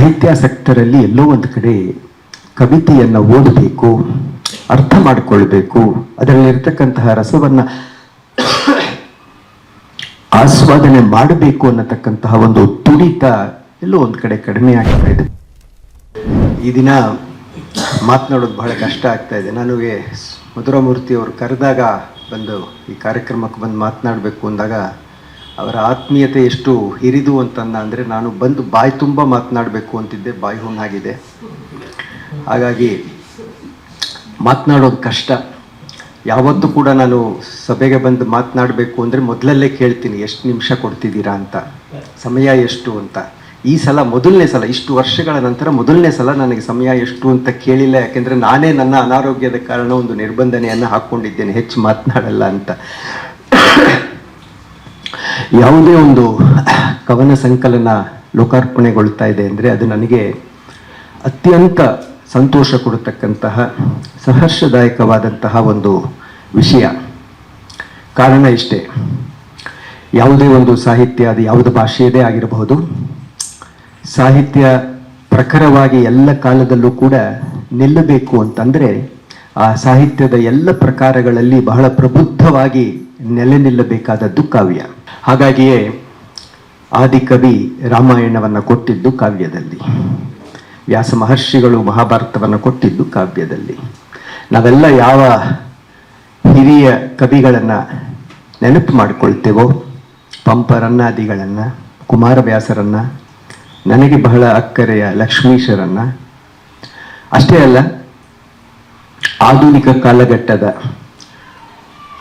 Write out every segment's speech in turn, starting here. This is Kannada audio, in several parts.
ಸಾಹಿತ್ಯಾಸಕ್ತರಲ್ಲಿ ಎಲ್ಲೋ ಒಂದು ಕಡೆ ಕವಿತೆಯನ್ನು ಓದಬೇಕು, ಅರ್ಥ ಮಾಡಿಕೊಳ್ಬೇಕು, ಅದರಲ್ಲಿರ್ತಕ್ಕಂತಹ ರಸವನ್ನ ಆಸ್ವಾದನೆ ಮಾಡಬೇಕು ಅನ್ನತಕ್ಕಂತಹ ಒಂದು ತುಡಿತ ಎಲ್ಲೋ ಒಂದು ಕಡೆ ಕಡಿಮೆ ಆಗ್ತಾ ಇದೆ. ಈ ದಿನ ಮಾತನಾಡೋದು ಬಹಳ ಕಷ್ಟ ಆಗ್ತಾ ಇದೆ. ನನಗೆ ಮಧುರಮೂರ್ತಿ ಅವರು ಕರೆದಾಗ ಬಂದು ಈ ಕಾರ್ಯಕ್ರಮಕ್ಕೆ ಬಂದು ಮಾತನಾಡಬೇಕು ಅಂದಾಗ ಅವರ ಆತ್ಮೀಯತೆ ಎಷ್ಟು ಹಿರಿದು ಅಂದರೆ ನಾನು ಬಂದು ಬಾಯಿ ತುಂಬ ಮಾತನಾಡಬೇಕು ಅಂತಿದ್ದೆ, ಬಾಯಿ ಹುಣ್ಣಾಗಿದೆ. ಹಾಗಾಗಿ ಮಾತನಾಡೋದು ಕಷ್ಟ. ಯಾವತ್ತೂ ಕೂಡ ನಾನು ಸಭೆಗೆ ಬಂದು ಮಾತನಾಡಬೇಕು ಅಂದರೆ ಮೊದಲಲ್ಲೇ ಕೇಳ್ತೀನಿ ಎಷ್ಟು ನಿಮಿಷ ಕೊಡ್ತಿದ್ದೀರಾ ಅಂತ, ಸಮಯ ಎಷ್ಟು ಅಂತ. ಈ ಸಲ ಮೊದಲನೇ ಸಲ, ಇಷ್ಟು ವರ್ಷಗಳ ನಂತರ ಮೊದಲನೇ ಸಲ ನನಗೆ ಸಮಯ ಎಷ್ಟು ಅಂತ ಕೇಳಿಲ್ಲ. ಯಾಕೆಂದರೆ ನಾನೇ ನನ್ನ ಅನಾರೋಗ್ಯದ ಕಾರಣ ಒಂದು ನಿರ್ಬಂಧನೆಯನ್ನು ಹಾಕ್ಕೊಂಡಿದ್ದೇನೆ, ಹೆಚ್ಚು ಮಾತನಾಡಲ್ಲ ಅಂತ. ಯಾವುದೇ ಒಂದು ಕವನ ಸಂಕಲನ ಲೋಕಾರ್ಪಣೆಗೊಳ್ತಾ ಇದೆ ಅಂದರೆ ಅದು ನನಗೆ ಅತ್ಯಂತ ಸಂತೋಷ ಕೊಡತಕ್ಕಂತಹ ಸಹರ್ಷದಾಯಕವಾದಂತಹ ಒಂದು ವಿಷಯ. ಕಾರಣ ಇಷ್ಟೇ, ಯಾವುದೇ ಒಂದು ಸಾಹಿತ್ಯ, ಅದು ಯಾವುದೇ ಭಾಷೆಯದೇ ಆಗಿರಬಹುದು, ಸಾಹಿತ್ಯ ಪ್ರಖರವಾಗಿ ಎಲ್ಲ ಕಾಲದಲ್ಲೂ ಕೂಡ ನಿಲ್ಲಬೇಕು ಅಂತಂದರೆ ಆ ಸಾಹಿತ್ಯದ ಎಲ್ಲ ಪ್ರಕಾರಗಳಲ್ಲಿ ಬಹಳ ಪ್ರಬುದ್ಧವಾಗಿ ನೆಲೆ ನಿಲ್ಲಬೇಕಾದದ್ದು ಕಾವ್ಯ. ಹಾಗಾಗಿಯೇ ಆದಿಕವಿ ರಾಮಾಯಣವನ್ನು ಕೊಟ್ಟಿದ್ದು ಕಾವ್ಯದಲ್ಲಿ, ವ್ಯಾಸ ಮಹರ್ಷಿಗಳು ಮಹಾಭಾರತವನ್ನು ಕೊಟ್ಟಿದ್ದು ಕಾವ್ಯದಲ್ಲಿ. ನಾವೆಲ್ಲ ಯಾವ ಹಿರಿಯ ಕವಿಗಳನ್ನು ನೆನಪು ಮಾಡಿಕೊಳ್ತೇವೋ, ಪಂಪರನ್ನಾದಿಗಳನ್ನು, ಕುಮಾರವ್ಯಾಸರನ್ನು, ನನಗೆ ಬಹಳ ಅಕ್ಕರೆಯ ಲಕ್ಷ್ಮೀಶರನ್ನು, ಅಷ್ಟೇ ಅಲ್ಲ ಆಧುನಿಕ ಕಾಲಘಟ್ಟದ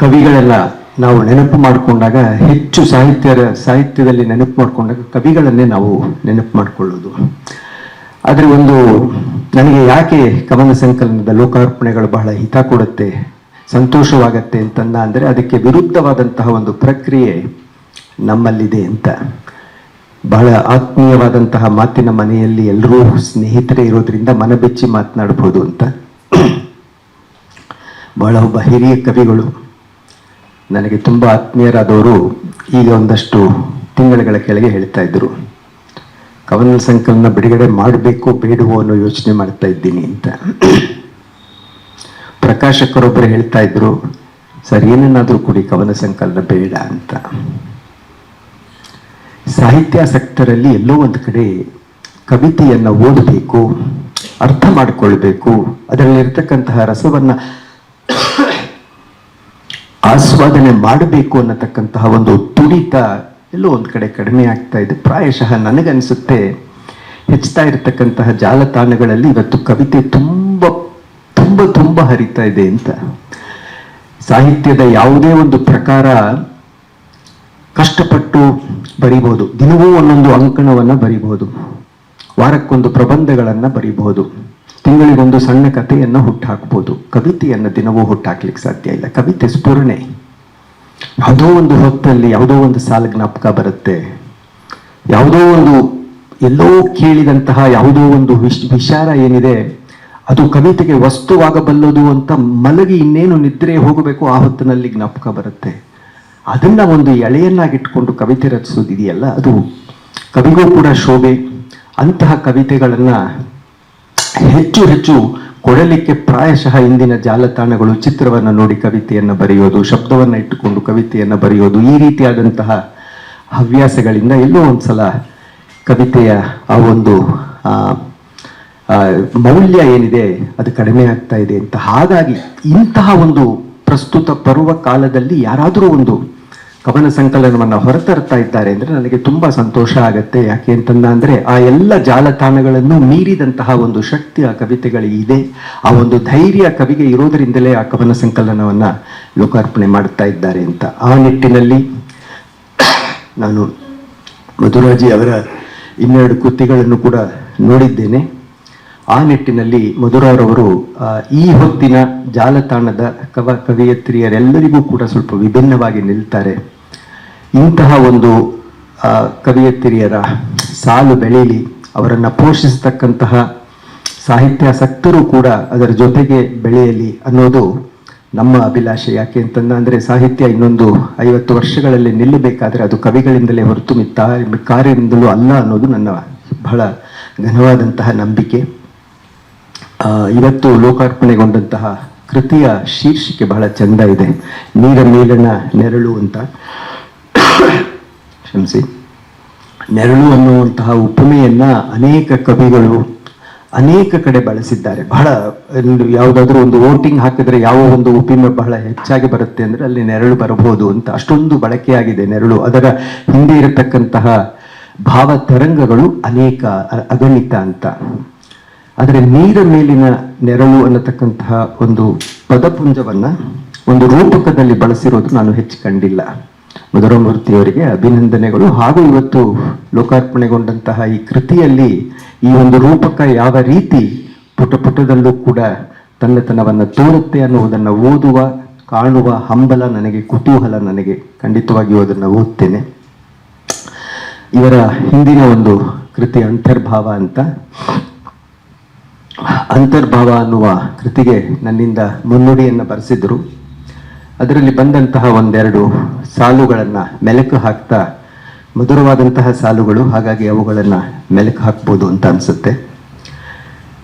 ಕವಿಗಳೆಲ್ಲ ನಾವು ನೆನಪು ಮಾಡಿಕೊಂಡಾಗ, ಹೆಚ್ಚು ಸಾಹಿತ್ಯದಲ್ಲಿ ನೆನಪು ಮಾಡಿಕೊಂಡಾಗ ಕವಿಗಳನ್ನೇ ನಾವು ನೆನಪು ಮಾಡಿಕೊಳ್ಳೋದು. ಆದರೆ ಒಂದು ನನಗೆ ಯಾಕೆ ಕವನ ಸಂಕಲನದ ಲೋಕಾರ್ಪಣೆಗಳು ಬಹಳ ಹಿತ ಕೊಡುತ್ತೆ, ಸಂತೋಷವಾಗತ್ತೆ ಅಂದರೆ ಅದಕ್ಕೆ ವಿರುದ್ಧವಾದಂತಹ ಒಂದು ಪ್ರಕ್ರಿಯೆ ನಮ್ಮಲ್ಲಿದೆ ಅಂತ. ಬಹಳ ಆತ್ಮೀಯವಾದಂತಹ ಮಾತಿನ ಮನೆಯಲ್ಲಿ ಎಲ್ಲರೂ ಸ್ನೇಹಿತರೇ ಇರೋದ್ರಿಂದ ಮನಬೆಚ್ಚಿ ಮಾತನಾಡ್ಬೋದು ಅಂತ ಬಹಳ ಒಬ್ಬ ಹಿರಿಯ ಕವಿಗಳು, ನನಗೆ ತುಂಬ ಆತ್ಮೀಯರಾದವರು ಈಗ ಒಂದಷ್ಟು ತಿಂಗಳುಗಳ ಕೆಳಗೆ ಹೇಳ್ತಾ ಇದ್ರು, ಕವನ ಸಂಕಲನ ಬಿಡುಗಡೆ ಮಾಡಬೇಕು ಬೇಡವೋ ಅನ್ನೋ ಯೋಚನೆ ಮಾಡ್ತಾ ಇದ್ದೀನಿ ಅಂತ. ಪ್ರಕಾಶಕರೊಬ್ಬರು ಹೇಳ್ತಾ ಇದ್ರು, ಸರ್ ಏನನ್ನಾದರೂ ಕೊಡಿ, ಕವನ ಸಂಕಲನ ಬೇಡ ಅಂತ. ಸಾಹಿತ್ಯಾಸಕ್ತರಲ್ಲಿ ಎಲ್ಲೋ ಒಂದು ಕಡೆ ಕವಿತೆಯನ್ನು ಓದಬೇಕು, ಅರ್ಥ ಮಾಡಿಕೊಳ್ಬೇಕು, ಅದರಲ್ಲಿರ್ತಕ್ಕಂತಹ ರಸವನ್ನ ಆಸ್ವಾದನೆ ಮಾಡಬೇಕು ಅನ್ನತಕ್ಕಂತಹ ಒಂದು ತುಡಿತ ಎಲ್ಲೋ ಒಂದು ಕಡೆ ಕಡಿಮೆ ಆಗ್ತಾ ಇದೆ. ಪ್ರಾಯಶಃ ನನಗನ್ಸುತ್ತೆ ಹೆಚ್ಚುತ್ತಾ ಇರತಕ್ಕಂತಹ ಜಾಲತಾಣಗಳಲ್ಲಿ ಇವತ್ತು ಕವಿತೆ ತುಂಬ ತುಂಬ ತುಂಬ ಹರಿತಾ ಇದೆ ಅಂತ. ಸಾಹಿತ್ಯದ ಯಾವುದೇ ಒಂದು ಪ್ರಕಾರ ಕಷ್ಟಪಟ್ಟು ಬರಿಬಹುದು, ದಿನವೂ ಒಂದೊಂದು ಅಂಕಣವನ್ನು ಬರಿಬಹುದು, ವಾರಕ್ಕೊಂದು ಪ್ರಬಂಧಗಳನ್ನು ಬರಿಬಹುದು, ತಿಂಗಳಿಗೊಂದು ಸಣ್ಣ ಕಥೆಯನ್ನು ಹುಟ್ಟಾಕ್ಬೋದು. ಕವಿತೆಯನ್ನು ದಿನವೂ ಹುಟ್ಟಾಕ್ಲಿಕ್ಕೆ ಸಾಧ್ಯ ಇಲ್ಲ. ಕವಿತೆ ಸ್ಫುರಣೆ, ಯಾವುದೋ ಒಂದು ಹೊತ್ತಲ್ಲಿ ಯಾವುದೋ ಒಂದು ಸಾಲ ಜ್ಞಾಪಕ ಬರುತ್ತೆ, ಯಾವುದೋ ಒಂದು ಎಲ್ಲೋ ಕೇಳಿದಂತಹ ಯಾವುದೋ ಒಂದು ವಿಚಾರ ಏನಿದೆ ಅದು ಕವಿತೆಗೆ ವಸ್ತುವಾಗಬಲ್ಲದು ಅಂತ ಮಲಗಿ ಇನ್ನೇನು ನಿದ್ರೆ ಹೋಗಬೇಕು ಆ ಹೊತ್ತಿನಲ್ಲಿ ಜ್ಞಾಪಕ ಬರುತ್ತೆ. ಅದನ್ನ ಒಂದು ಎಳೆಯನ್ನಾಗಿಟ್ಕೊಂಡು ಕವಿತೆ ರಚಿಸೋದಿದೆಯಲ್ಲ, ಅದು ಕವಿಗೂ ಕೂಡ ಶೋಭೆ. ಅಂತಹ ಕವಿತೆಗಳನ್ನ ಹೆಚ್ಚು ಹೆಚ್ಚು ಕೊಡಲಿಕ್ಕೆ ಪ್ರಾಯಶಃ ಇಂದಿನ ಜಾಲತಾಣಗಳು ಚಿತ್ರವನ್ನು ನೋಡಿ ಕವಿತೆಯನ್ನು ಬರೆಯೋದು, ಶಬ್ದವನ್ನು ಇಟ್ಟುಕೊಂಡು ಕವಿತೆಯನ್ನು ಬರೆಯೋದು, ಈ ರೀತಿಯಾದಂತಹ ಹವ್ಯಾಸಗಳಿಂದ ಎಲ್ಲೋ ಒಂದ್ಸಲ ಕವಿತೆಯ ಆ ಒಂದು ಮೌಲ್ಯ ಏನಿದೆ ಅದು ಕಡಿಮೆ ಆಗ್ತಾ ಇದೆ ಅಂತ. ಹಾಗಾಗಿ ಇಂತಹ ಒಂದು ಪ್ರಸ್ತುತ ಪರ್ವ ಕಾಲದಲ್ಲಿ ಯಾರಾದರೂ ಒಂದು ಕವನ ಸಂಕಲನವನ್ನು ಹೊರತರ್ತಾ ಇದ್ದಾರೆ ಅಂದರೆ ನನಗೆ ತುಂಬ ಸಂತೋಷ ಆಗುತ್ತೆ. ಯಾಕೆ ಅಂದರೆ ಆ ಎಲ್ಲ ಜಾಲತಾಣಗಳನ್ನು ಮೀರಿದಂತಹ ಒಂದು ಶಕ್ತಿ ಆ ಕವಿತೆಗಳಿಗೆ ಇದೆ. ಆ ಒಂದು ಧೈರ್ಯ ಕವಿಗೆ ಇರೋದರಿಂದಲೇ ಆ ಕವನ ಸಂಕಲನವನ್ನು ಲೋಕಾರ್ಪಣೆ ಮಾಡ್ತಾ ಇದ್ದಾರೆ ಅಂತ. ಆ ನಿಟ್ಟಿನಲ್ಲಿ ನಾನು ಮಧುರಾಜಿ ಅವರ 12 ಕೃತಿಗಳನ್ನು ಕೂಡ ನೋಡಿದ್ದೇನೆ. ಆ ನಿಟ್ಟಿನಲ್ಲಿ ಮಧುರರವರು ಈ ಹೊತ್ತಿನ ಜಾಲತಾಣದ ಕವಿಯತ್ರಿಯರೆಲ್ಲರಿಗೂ ಕೂಡ ಸ್ವಲ್ಪ ವಿಭಿನ್ನವಾಗಿ ನಿಲ್ತಾರೆ. ಇಂತಹ ಒಂದು ಕವಿಯತ್ರಿಯರ ಸಾಲು ಬೆಳೀಲಿ, ಅವರನ್ನು ಪೋಷಿಸತಕ್ಕಂತಹ ಸಾಹಿತ್ಯಾಸಕ್ತರು ಕೂಡ ಅದರ ಜೊತೆಗೆ ಬೆಳೆಯಲಿ ಅನ್ನೋದು ನಮ್ಮ ಅಭಿಲಾಷೆ. ಯಾಕೆ ಅಂತಂದರೆ ಸಾಹಿತ್ಯ ಇನ್ನೊಂದು 50 ವರ್ಷಗಳಲ್ಲಿ ನಿಲ್ಲಬೇಕಾದ್ರೆ ಅದು ಕವಿಗಳಿಂದಲೇ ಹೊರತು ಮಿಕ್ಕಾರಿಂದಲೂ ಅಲ್ಲ ಅನ್ನೋದು ನನ್ನ ಬಹಳ ಘನವಾದಂತಹ ನಂಬಿಕೆ. ಇವತ್ತು ಲೋಕಾರ್ಪಣೆಗೊಂಡಂತಹ ಕೃತಿಯ ಶೀರ್ಷಿಕೆ ಬಹಳ ಚಂದ ಇದೆ, ನೀರ ಮೇಲಿನ ನೆರಳು ಅಂತ. ಕ್ಷಮಿಸಿ. ನೆರಳು ಅನ್ನುವಂತಹ ಉಪಮೆಯನ್ನ ಅನೇಕ ಕವಿಗಳು ಅನೇಕ ಕಡೆ ಬಳಸಿದ್ದಾರೆ. ಬಹಳ ಯಾವುದಾದ್ರೂ ಒಂದು ವೋಟಿಂಗ್ ಹಾಕಿದ್ರೆ ಯಾವ ಒಂದು ಉಪಮೆ ಬಹಳ ಹೆಚ್ಚಾಗಿ ಬರುತ್ತೆ ಅಂದ್ರೆ ಅಲ್ಲಿ ನೆರಳು ಬರಬಹುದು ಅಂತ, ಅಷ್ಟೊಂದು ಬಳಕೆಯಾಗಿದೆ ನೆರಳು. ಅದರ ಹಿಂದೆ ಇರತಕ್ಕಂತಹ ಭಾವ ತರಂಗಗಳು ಅನೇಕ, ಅಗಣಿತ ಅಂತ. ಆದರೆ ನೀರ ಮೇಲಿನ ನೆರಳು ಅನ್ನತಕ್ಕಂತಹ ಒಂದು ಪದಪುಂಜವನ್ನ ಒಂದು ರೂಪಕದಲ್ಲಿ ಬಳಸಿರೋದು ನಾನು ಹೆಚ್ಚು ಕಂಡಿಲ್ಲ. ಮಧುರಮೂರ್ತಿಯವರಿಗೆ ಅಭಿನಂದನೆಗಳು. ಹಾಗೂ ಇವತ್ತು ಲೋಕಾರ್ಪಣೆಗೊಂಡಂತಹ ಈ ಕೃತಿಯಲ್ಲಿ ಈ ಒಂದು ರೂಪಕ ಯಾವ ರೀತಿ ಪುಟ ಪುಟದಲ್ಲೂ ಕೂಡ ತನ್ನತನವನ್ನು ತೋರುತ್ತೆ ಅನ್ನುವುದನ್ನು ಓದುವ, ಕಾಣುವ ಹಂಬಲ ನನಗೆ, ಕುತೂಹಲ ನನಗೆ. ಖಂಡಿತವಾಗಿಯೂ ಅದನ್ನು ಓದ್ತೇನೆ. ಇವರ ಹಿಂದಿನ ಒಂದು ಕೃತಿ ಅಂತರ್ಭಾವ ಅಂತ. ಅಂತರ್ಭಾವ ಅನ್ನುವ ಕೃತಿಗೆ ನನ್ನಿಂದ ಮುನ್ನುಡಿಯನ್ನು ಬರೆಸಿದ್ರು. ಅದರಲ್ಲಿ ಬಂದಂತಹ ಒಂದೆರಡು ಸಾಲುಗಳನ್ನು ಮೆಲುಕು ಹಾಕ್ತಾ, ಮಧುರವಾದಂತಹ ಸಾಲುಗಳು, ಹಾಗಾಗಿ ಅವುಗಳನ್ನು ಮೆಲುಕು ಹಾಕ್ಬೋದು ಅಂತ ಅನ್ಸುತ್ತೆ.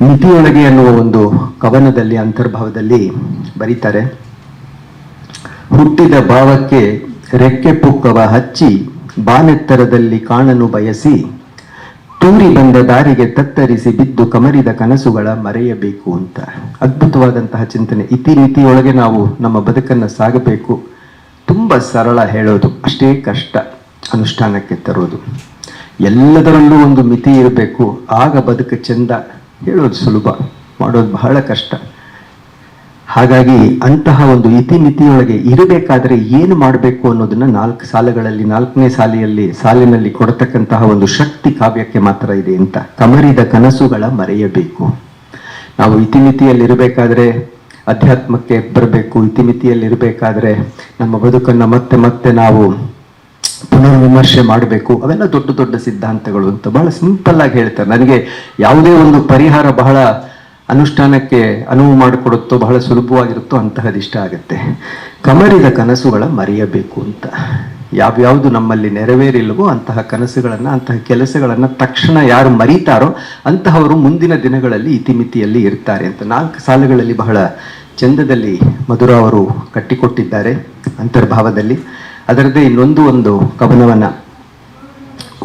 ಮಿತಿಯೊಳಗೆ ಅನ್ನುವ ಒಂದು ಕವನದಲ್ಲಿ, ಅಂತರ್ಭಾವದಲ್ಲಿ ಬರೀತಾರೆ, ಹುಟ್ಟಿದ ಭಾವಕ್ಕೆ ರೆಕ್ಕೆ ಪುಕ್ಕವ ಹಚ್ಚಿ ಬಾನೆತ್ತರದಲ್ಲಿ ಕಾಣನು ಬಯಸಿ, ತೂರಿ ಬಂದ ದಾರಿಗೆ ತತ್ತರಿಸಿ ಬಿದ್ದು ಕಮರಿದ ಕನಸುಗಳ ಮರೆಯಬೇಕು ಅಂತ. ಅದ್ಭುತವಾದಂತಹ ಚಿಂತನೆ. ಇತಿಮಿತಿಯೊಳಗೆ ನಾವು ನಮ್ಮ ಬದುಕನ್ನು ಸಾಗಬೇಕು. ತುಂಬ ಸರಳ ಹೇಳೋದು, ಅಷ್ಟೇ ಕಷ್ಟ ಅನುಷ್ಠಾನಕ್ಕೆ ತರೋದು. ಎಲ್ಲದರಲ್ಲೂ ಒಂದು ಮಿತಿ ಇರಬೇಕು, ಆಗ ಬದುಕು ಚೆಂದ. ಹೇಳೋದು ಸುಲಭ, ಮಾಡೋದು ಬಹಳ ಕಷ್ಟ. ಹಾಗಾಗಿ ಅಂತಹ ಒಂದು ಇತಿಮಿತಿಯೊಳಗೆ ಇರಬೇಕಾದ್ರೆ ಏನು ಮಾಡಬೇಕು ಅನ್ನೋದನ್ನ 4 ಸಾಲುಗಳಲ್ಲಿ, 4ನೇ ಸಾಲಿನಲ್ಲಿ ಕೊಡತಕ್ಕಂತಹ ಒಂದು ಶಕ್ತಿ ಕಾವ್ಯಕ್ಕೆ ಮಾತ್ರ ಇದೆ ಅಂತ. ಕಮರಿದ ಕನಸುಗಳ ಮರೆಯಬೇಕು. ನಾವು ಇತಿಮಿತಿಯಲ್ಲಿರಬೇಕಾದ್ರೆ ಅಧ್ಯಾತ್ಮಕ್ಕೆ ಬರಬೇಕು. ಇತಿಮಿತಿಯಲ್ಲಿರಬೇಕಾದ್ರೆ ನಮ್ಮ ಬದುಕನ್ನು ಮತ್ತೆ ಮತ್ತೆ ನಾವು ಪುನರ್ವಿಮರ್ಶೆ ಮಾಡಬೇಕು. ಅವೆಲ್ಲ ದೊಡ್ಡ ದೊಡ್ಡ ಸಿದ್ಧಾಂತಗಳು ಅಂತ ಬಹಳ ಸಿಂಪಲ್ ಆಗಿ ಹೇಳ್ತಾರೆ. ನನಗೆ ಯಾವುದೇ ಒಂದು ಪರಿಹಾರ ಬಹಳ ಅನುಷ್ಠಾನಕ್ಕೆ ಅನುವು ಮಾಡಿಕೊಡುತ್ತೋ, ಬಹಳ ಸುಲಭವಾಗಿರುತ್ತೋ ಅಂತಹದ್ದು ಇಷ್ಟ ಆಗುತ್ತೆ. ಕಮರಿದ ಕನಸುಗಳ ಮರೆಯಬೇಕು ಅಂತ. ಯಾವ್ಯಾವುದು ನಮ್ಮಲ್ಲಿ ನೆರವೇರಿಲ್ವೋ ಅಂತಹ ಕನಸುಗಳನ್ನು, ಅಂತಹ ಕೆಲಸಗಳನ್ನು ತಕ್ಷಣ ಯಾರು ಮರೀತಾರೋ ಅಂತಹವರು ಮುಂದಿನ ದಿನಗಳಲ್ಲಿ ಇತಿಮಿತಿಯಲ್ಲಿ ಇರ್ತಾರೆ ಅಂತ 4 ಸಾಲುಗಳಲ್ಲಿ ಬಹಳ ಚಂದದಲ್ಲಿ ಮಧುರ ಅವರು ಕಟ್ಟಿಕೊಟ್ಟಿದ್ದಾರೆ ಅಂತರ್ಭಾವದಲ್ಲಿ. ಅದರದ್ದೇ ಒಂದು ಕವನವನ್ನ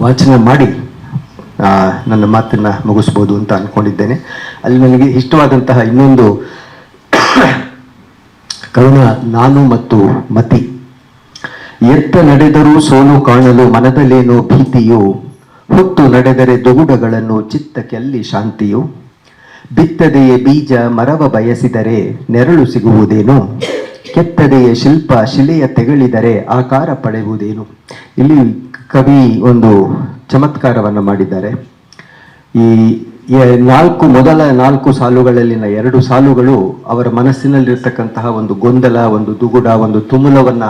ವಾಚನ ಮಾಡಿ ನನ್ನ ಮಾತನ್ನ ಮುಗಿಸ್ಬೋದು ಅಂತ ಅನ್ಕೊಂಡಿದ್ದೇನೆ. ಅಲ್ಲಿ ನನಗೆ ಇಷ್ಟವಾದಂತಹ ಇನ್ನೊಂದು ಕವನ, ನಾನು ಮತ್ತು ಮತಿ. ಎತ್ತ ನಡೆದರೂ ಸೋಲು ಕಾಣಲು ಮನದಲ್ಲೇನೋ ಭೀತಿಯು, ಹೊತ್ತು ನಡೆದರೆ ದೊಗುಡಗಳನ್ನು ಚಿತ್ತಕ್ಕೆಲ್ಲಿ ಶಾಂತಿಯು, ಬಿತ್ತದೆಯೇ ಬೀಜ ಮರವ ಬಯಸಿದರೆ ನೆರಳು ಸಿಗುವುದೇನು, ಕೆತ್ತದೆಯೇ ಶಿಲ್ಪ ಶಿಲೆಯ ತೆಗಳಿದರೆ ಆಕಾರ ಪಡೆಯುವುದೇನು. ಇಲ್ಲಿ ಕವಿ ಒಂದು ಚಮತ್ಕಾರವನ್ನು ಮಾಡಿದ್ದಾರೆ. ಈ ಮೊದಲ 4 ಸಾಲುಗಳಲ್ಲಿನ 2 ಸಾಲುಗಳು ಅವರ ಮನಸ್ಸಿನಲ್ಲಿರ್ತಕ್ಕಂತಹ ಒಂದು ಗೊಂದಲ, ಒಂದು ದುಗುಡ, ಒಂದು ತುಮುಲವನ್ನ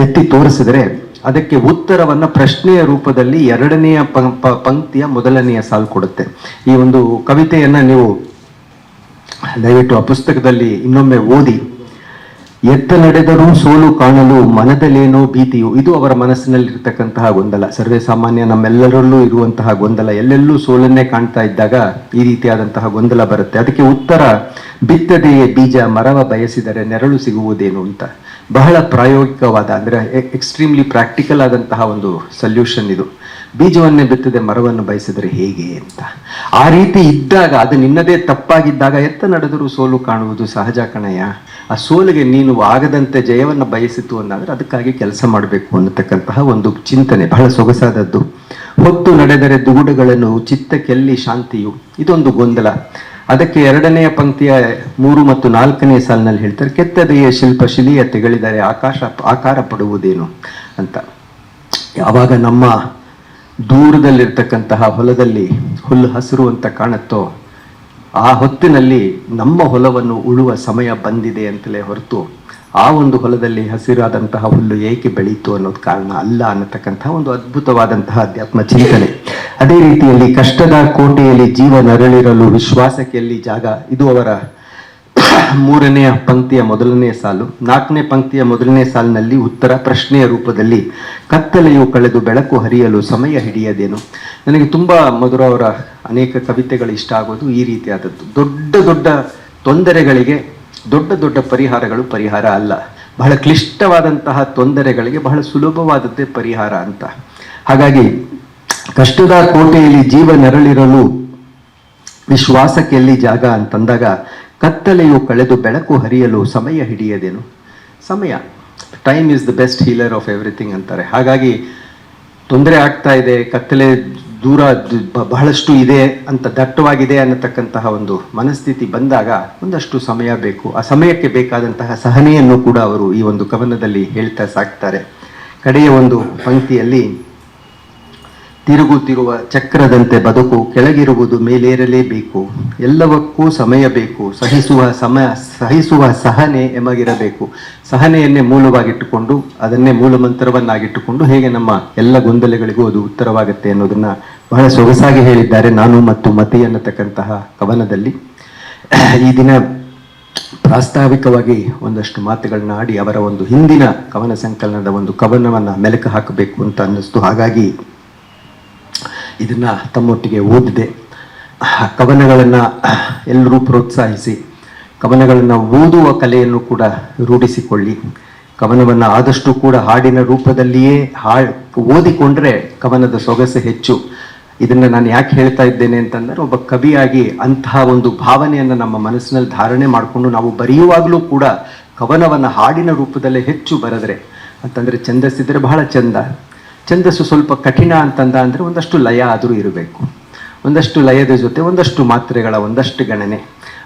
ಎತ್ತಿ ತೋರಿಸಿದರೆ ಅದಕ್ಕೆ ಉತ್ತರವನ್ನ ಪ್ರಶ್ನೆಯ ರೂಪದಲ್ಲಿ 2ನೆಯ ಪಂಕ್ತಿಯ ಮೊದಲನೆಯ ಸಾಲು ಕೊಡುತ್ತೆ. ಈ ಒಂದು ಕವಿತೆಯನ್ನ ನೀವು ದಯವಿಟ್ಟು ಆ ಪುಸ್ತಕದಲ್ಲಿ ಇನ್ನೊಮ್ಮೆ ಓದಿ. ಎತ್ತ ನಡೆದರೂ ಸೋಲು ಕಾಣಲು ಮನದಲ್ಲೇನೋ ಭೀತಿಯು. ಇದು ಅವರ ಮನಸ್ಸಿನಲ್ಲಿರ್ತಕ್ಕಂತಹ ಗೊಂದಲ, ಸರ್ವೇ ಸಾಮಾನ್ಯ ನಮ್ಮೆಲ್ಲರಲ್ಲೂ ಇರುವಂತಹ ಗೊಂದಲ. ಎಲ್ಲೆಲ್ಲೂ ಸೋಲನ್ನೇ ಕಾಣ್ತಾ ಇದ್ದಾಗ ಈ ರೀತಿಯಾದಂತಹ ಗೊಂದಲ ಬರುತ್ತೆ. ಅದಕ್ಕೆ ಉತ್ತರ, ಬಿತ್ತದೆಯೇ ಬೀಜ ಮರವ ಬಯಸಿದರೆ ನೆರಳು ಸಿಗುವುದೇನು ಅಂತ. ಬಹಳ ಪ್ರಾಯೋಗಿಕವಾದ, ಅಂದ್ರೆ ಎಕ್ಸ್ಟ್ರೀಮ್ಲಿ ಪ್ರಾಕ್ಟಿಕಲ್ ಆದಂತಹ ಒಂದು ಸೊಲ್ಯೂಷನ್ ಇದು. ಬೀಜವನ್ನೇ ಬಿತ್ತದೆ ಮರವನ್ನು ಬಯಸಿದರೆ ಹೇಗೆ ಅಂತ. ಆ ರೀತಿ ಇದ್ದಾಗ, ಅದು ನಿನ್ನದೇ ತಪ್ಪಾಗಿದ್ದಾಗ ಎತ್ತ ನಡೆದರೂ ಸೋಲು ಕಾಣುವುದು ಸಹಜ ಕಣಯ್ಯ. ಆ ಸೋಲಿಗೆ ನೀನು ಆಗದಂತೆ ಜಯವನ್ನು ಬಯಸಿತು ಅನ್ನೋದ್ರೆ ಅದಕ್ಕಾಗಿ ಕೆಲಸ ಮಾಡಬೇಕು ಅನ್ನತಕ್ಕಂತಹ ಒಂದು ಚಿಂತನೆ ಬಹಳ ಸೊಗಸಾದದ್ದು. ಹೊತ್ತು ನಡೆದರೆ ದುಗುಡಗಳನ್ನು ಚಿತ್ತಕ್ಕೆಲ್ಲಿ ಶಾಂತಿಯು, ಇದೊಂದು ಗೊಂದಲ. ಅದಕ್ಕೆ 2ನೆಯ ಪಂಕ್ತಿಯ 3 ಮತ್ತು 4ನೇ ಸಾಲಿನಲ್ಲಿ ಹೇಳ್ತಾರೆ, ಕೆತ್ತದೆಯೇ ಶಿಲ್ಪ ಶಿಲೆಯ ತೆಗಳಿದರೆ ಆಕಾರ ಪಡುವುದೇನು ಅಂತ. ಯಾವಾಗ ನಮ್ಮ ದೂರದಲ್ಲಿರ್ತಕ್ಕಂತಹ ಹೊಲದಲ್ಲಿ ಹುಲ್ಲು ಹಸಿರು ಅಂತ ಕಾಣುತ್ತೋ, ಆ ಹೊತ್ತಿನಲ್ಲಿ ನಮ್ಮ ಹೊಲವನ್ನು ಉಳುವ ಸಮಯ ಬಂದಿದೆ ಅಂತಲೇ ಹೊರತು ಆ ಒಂದು ಹೊಲದಲ್ಲಿ ಹಸಿರಾದಂತಹ ಹುಲ್ಲು ಏಕೆ ಬೆಳೀತು ಅನ್ನೋದು ಕಾರಣ ಅಲ್ಲ ಅನ್ನತಕ್ಕಂತಹ ಒಂದು ಅದ್ಭುತವಾದಂತಹ ಅಧ್ಯಾತ್ಮ ಚಿಂತನೆ. ಅದೇ ರೀತಿಯಲ್ಲಿ ಕಷ್ಟದ ಕೋಟೆಯಲ್ಲಿ ಜೀವ ನರಳಿರಲು ವಿಶ್ವಾಸಕ್ಕೆ ಎಲ್ಲಿ ಜಾಗ, ಇದು ಅವರ ಮೂರನೆಯ ಪಂಕ್ತಿಯ ಮೊದಲನೇ ಸಾಲು, ನಾಲ್ಕನೇ ಪಂಕ್ತಿಯ ಮೊದಲನೇ ಸಾಲಿನಲ್ಲಿ ಉತ್ತರ ಪ್ರಶ್ನೆಯ ರೂಪದಲ್ಲಿ ಕತ್ತಲೆಯು ಕಳೆದು ಬೆಳಕು ಹರಿಯಲು ಸಮಯ ಹಿಡಿಯದೇನು. ನನಗೆ ತುಂಬ ಮಧುರ ಅವರ ಅನೇಕ ಕವಿತೆಗಳು ಇಷ್ಟ ಆಗೋದು ಈ ರೀತಿಯಾದದ್ದು. ದೊಡ್ಡ ದೊಡ್ಡ ತೊಂದರೆಗಳಿಗೆ ದೊಡ್ಡ ದೊಡ್ಡ ಪರಿಹಾರಗಳು ಪರಿಹಾರ ಅಲ್ಲ, ಬಹಳ ಕ್ಲಿಷ್ಟವಾದಂತಹ ತೊಂದರೆಗಳಿಗೆ ಬಹಳ ಸುಲಭವಾದದ್ದೇ ಪರಿಹಾರ ಅಂತ. ಹಾಗಾಗಿ ಕಷ್ಟದ ಕೋಟೆಯಲ್ಲಿ ಜೀವ ನೆರಳಿರಲು ವಿಶ್ವಾಸಕ್ಕೆ ಎಲ್ಲಿ ಜಾಗ ಅಂತಂದಾಗ ಕತ್ತಲೆಯು ಕಳೆದು ಬೆಳಕು ಹರಿಯಲು ಸಮಯ ಹಿಡಿಯದೇನು. ಸಮಯ, time is the best healer of everything ಅಂತಾರೆ. ಹಾಗಾಗಿ ತೊಂದರೆ ಆಗ್ತಾ ಇದೆ, ಕತ್ತಲೆ ದೂರ ಬಹಳಷ್ಟು ಇದೆ ಅಂತ, ದಟ್ಟವಾಗಿದೆ ಅನ್ನತಕ್ಕಂತಹ ಒಂದು ಮನಸ್ಥಿತಿ ಬಂದಾಗ ಒಂದಷ್ಟು ಸಮಯ ಬೇಕು. ಆ ಸಮಯಕ್ಕೆ ಬೇಕಾದಂತಹ ಸಹನೆಯನ್ನು ಕೂಡ ಅವರು ಈ ಒಂದು ಕವನದಲ್ಲಿ ಹೇಳ್ತಾ ಸಾಕ್ತಾರೆ. ಕಡೆಯ ಒಂದು ಪಂಕ್ತಿಯಲ್ಲಿ ತಿರುಗುತ್ತಿರುವ ಚಕ್ರದಂತೆ ಬದುಕು, ಕೆಳಗಿರುವುದು ಮೇಲೇರಲೇಬೇಕು, ಎಲ್ಲವಕ್ಕೂ ಸಮಯ ಬೇಕು, ಸಹಿಸುವ ಸಹನೆ ಎಮಗಿರಬೇಕು. ಸಹನೆಯನ್ನೇ ಮೂಲವಾಗಿಟ್ಟುಕೊಂಡು, ಅದನ್ನೇ ಮೂಲ ಮಂತ್ರವನ್ನಾಗಿಟ್ಟುಕೊಂಡು ಹೇಗೆ ನಮ್ಮ ಎಲ್ಲ ಗೊಂದಲಗಳಿಗೂ ಅದು ಉತ್ತರವಾಗುತ್ತೆ ಅನ್ನೋದನ್ನ ಬಹಳ ಸೊಗಸಾಗಿ ಹೇಳಿದ್ದಾರೆ ನಾನು ಮತ್ತು ಮತಿ ಅನ್ನತಕ್ಕಂತಹ ಕವನದಲ್ಲಿ. ಈ ದಿನ ಪ್ರಾಸ್ತಾವಿಕವಾಗಿ ಒಂದಷ್ಟು ಮಾತುಗಳನ್ನ ಆಡಿ ಅವರ ಒಂದು ಹಿಂದಿನ ಕವನ ಸಂಕಲನದ ಒಂದು ಕವನವನ್ನ ಮೆಲುಕು ಹಾಕಬೇಕು ಅಂತ ಅನ್ನಿಸ್ತು. ಹಾಗಾಗಿ ಇದನ್ನ ತಮ್ಮೊಟ್ಟಿಗೆ ಓದಿದೆ. ಕವನಗಳನ್ನು ಎಲ್ಲರೂ ಪ್ರೋತ್ಸಾಹಿಸಿ, ಕವನಗಳನ್ನು ಓದುವ ಕಲೆಯನ್ನು ಕೂಡ ರೂಢಿಸಿಕೊಳ್ಳಿ. ಕವನವನ್ನು ಆದಷ್ಟು ಕೂಡ ಹಾಡಿನ ರೂಪದಲ್ಲಿಯೇ ಓದಿಕೊಂಡ್ರೆ ಕವನದ ಸೊಗಸು ಹೆಚ್ಚು. ಇದನ್ನು ನಾನು ಯಾಕೆ ಹೇಳ್ತಾ ಇದ್ದೇನೆ ಅಂತಂದರೆ, ಒಬ್ಬ ಕವಿಯಾಗಿ ಅಂತಹ ಒಂದು ಭಾವನೆಯನ್ನು ನಮ್ಮ ಮನಸ್ಸಿನಲ್ಲಿ ಧಾರಣೆ ಮಾಡಿಕೊಂಡು ನಾವು ಬರೆಯುವಾಗಲೂ ಕೂಡ ಕವನವನ್ನು ಹಾಡಿನ ರೂಪದಲ್ಲೇ ಹೆಚ್ಚು ಬರೆದ್ರೆ ಅಂತಂದರೆ, ಛಂದಸ್ಸಿದ್ರೆ ಬಹಳ ಚಂದ. ಛಂದಸ್ಸು ಸ್ವಲ್ಪ ಕಠಿಣ ಅಂದರೆ ಒಂದಷ್ಟು ಲಯ ಆದರೂ ಇರಬೇಕು. ಒಂದಷ್ಟು ಲಯದ ಜೊತೆ ಒಂದಷ್ಟು ಮಾತ್ರೆಗಳ ಒಂದಷ್ಟು ಗಣನೆ,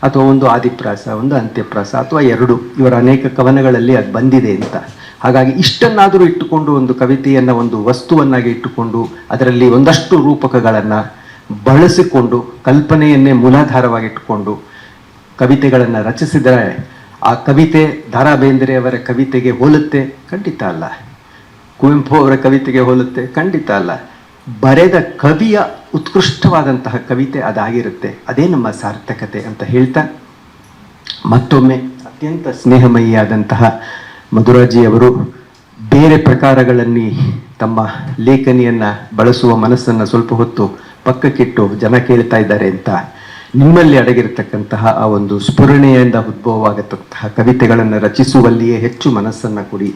ಅಥವಾ ಒಂದು ಆದಿಪ್ರಾಸ, ಒಂದು ಅಂತ್ಯಪ್ರಾಸ, ಅಥವಾ ಎರಡು. ಇವರ ಅನೇಕ ಕವನಗಳಲ್ಲಿ ಅದು ಬಂದಿದೆ ಅಂತ. ಹಾಗಾಗಿ ಇಷ್ಟನ್ನಾದರೂ ಇಟ್ಟುಕೊಂಡು ಒಂದು ಕವಿತೆಯನ್ನು ಒಂದು ವಸ್ತುವನ್ನಾಗಿ ಇಟ್ಟುಕೊಂಡು ಅದರಲ್ಲಿ ಒಂದಷ್ಟು ರೂಪಕಗಳನ್ನು ಬಳಸಿಕೊಂಡು ಕಲ್ಪನೆಯನ್ನೇ ಮೂಲಾಧಾರವಾಗಿಟ್ಟುಕೊಂಡು ಕವಿತೆಗಳನ್ನು ರಚಿಸಿದರೆ ಆ ಕವಿತೆ ದ ರಾ ಬೇಂದ್ರೆಯವರ ಕವಿತೆಗೆ ಹೋಲುತ್ತೆ? ಖಂಡಿತ ಅಲ್ಲ. ಕುವೆಂಪು ಅವರ ಕವಿತೆಗೆ ಹೋಲುತ್ತೆ? ಖಂಡಿತ ಅಲ್ಲ. ಬರೆದ ಕವಿಯ ಉತ್ಕೃಷ್ಟವಾದಂತಹ ಕವಿತೆ ಅದಾಗಿರುತ್ತೆ. ಅದೇ ನಮ್ಮ ಸಾರ್ಥಕತೆ ಅಂತ ಹೇಳ್ತಾ, ಮತ್ತೊಮ್ಮೆ ಅತ್ಯಂತ ಸ್ನೇಹಮಯಿಯಾದಂತಹ ಮಧುರಾಜಿಯವರು ಬೇರೆ ಪ್ರಕಾರಗಳಲ್ಲಿ ತಮ್ಮ ಲೇಖನಿಯನ್ನು ಬಳಸುವ ಮನಸ್ಸನ್ನು ಸ್ವಲ್ಪ ಹೊತ್ತು ಪಕ್ಕಕ್ಕಿಟ್ಟು ಜನ ಕೇಳ್ತಾ ಇದ್ದಾರೆ ಅಂತ, ನಿಮ್ಮಲ್ಲಿ ಅಡಗಿರತಕ್ಕಂತಹ ಆ ಒಂದು ಸ್ಫುರಣೆಯಿಂದ ಉದ್ಭವವಾಗತಕ್ಕಂತಹ ಕವಿತೆಗಳನ್ನು ರಚಿಸುವಲ್ಲಿಯೇ ಹೆಚ್ಚು ಮನಸ್ಸನ್ನು ಕೊಡಿ.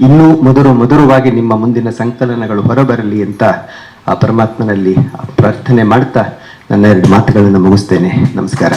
ಇನ್ನೂ ಮಧುರವಾಗಿ ನಿಮ್ಮ ಮುಂದಿನ ಸಂಕಲನಗಳು ಹೊರಬರಲಿ ಅಂತ ಆ ಪರಮಾತ್ಮನಲ್ಲಿ ಪ್ರಾರ್ಥನೆ ಮಾಡ್ತಾ ನನ್ನ ಎರಡು ಮಾತುಗಳನ್ನು ಮುಗಿಸ್ತೇನೆ. ನಮಸ್ಕಾರ.